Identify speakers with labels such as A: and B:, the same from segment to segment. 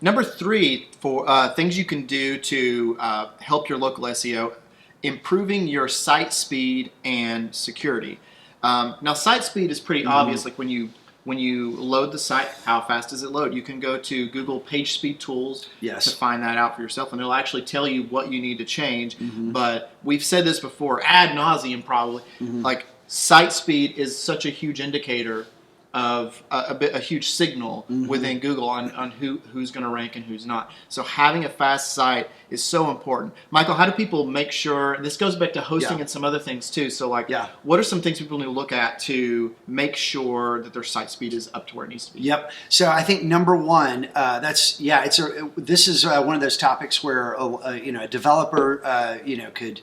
A: Number 3 for things you can do to help your local SEO, improving your site speed and security. Now, site speed is pretty obvious. Like when you load the site, how fast does it load? You can go to Google Page Speed Tools to find that out for yourself, and it'll actually tell you what you need to change. But we've said this before, ad nauseum probably, like site speed is such a huge indicator of a huge signal within Google on who's going to rank and who's not. So having a fast site is so important. Michael, how do people make sure, this goes back to hosting and some other things too, so like what are some things people need to look at to make sure that their site speed is up to where it needs to be?
B: Yep. So I think number one, this is one of those topics where a developer could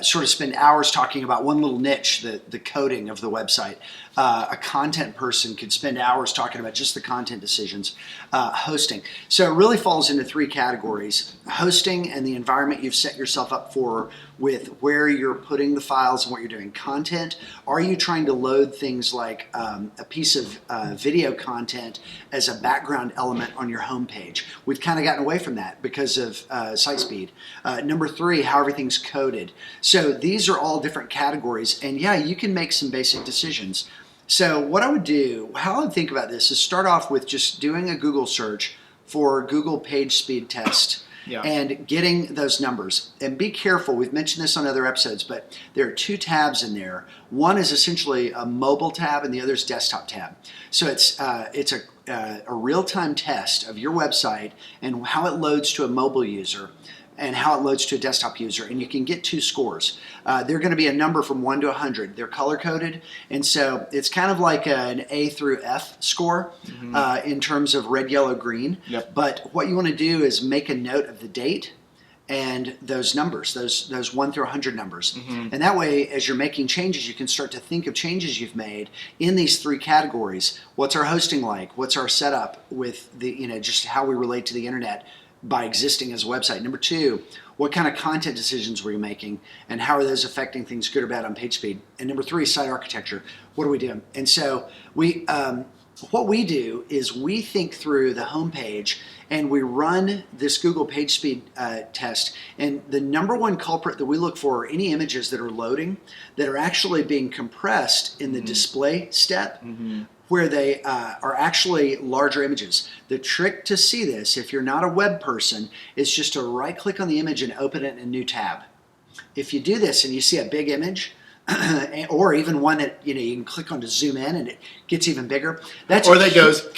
B: sort of spend hours talking about one little niche, the coding of the website. A content person could spend hours talking about just the content decisions. Hosting. So it really falls into 3 categories. Hosting and the environment you've set yourself up for with where you're putting the files and what you're doing. Content, are you trying to load things like a piece of video content as a background element on your homepage? We've kind of gotten away from that because of site speed. Number 3, how everything's coded. So these are all different categories, and yeah, you can make some basic decisions. So what I would do, how I would think about this is start off with just doing a Google search for Google Page Speed Test and getting those numbers. And be careful, we've mentioned this on other episodes, but there are 2 tabs in there. One is essentially a mobile tab and the other is desktop tab. So it's a real-time test of your website and how it loads to a mobile user and how it loads to a desktop user, and you can get 2 scores. They're going to be a number from 1 to 100. They're color-coded, and so it's kind of like an A through F score in terms of red, yellow, green. But what you want to do is make a note of the date and those numbers, those 1 through 100 numbers. And that way, as you're making changes, you can start to think of changes you've made in these 3 categories. What's our hosting like? What's our setup with the, just how we relate to the internet by existing as a website? Number 2, what kind of content decisions were you making and how are those affecting things good or bad on page speed? And number 3, site architecture. What are we doing? And so what we do is we think through the homepage and we run this Google Page Speed test. And the number 1 culprit that we look for are any images that are loading that are actually being compressed in the display step, where they are actually larger images. The trick to see this, if you're not a web person, is just to right-click on the image and open it in a new tab. If you do this and you see a big image, or even one that you can click on to zoom in and it gets even bigger. That's
A: goes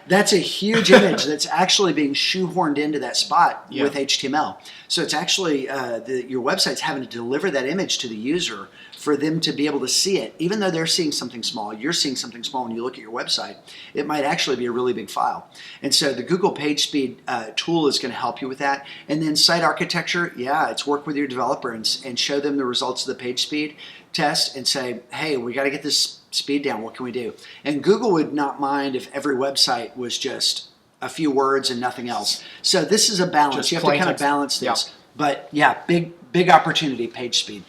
B: that's a huge image that's actually being shoehorned into that spot with HTML. So it's actually your website's having to deliver that image to the user for them to be able to see it. Even though they're seeing something small, you're seeing something small when you look at your website, it might actually be a really big file. And so the Google Page Speed tool is going to help you with that. And then site architecture, it's work with your developer and show them the results of the page speed test and say, hey, we got to get this speed down. What can we do? And Google would not mind if every website was just a few words and nothing else. So this is a balance. You have to kind of balance this. But yeah, big opportunity, page speed.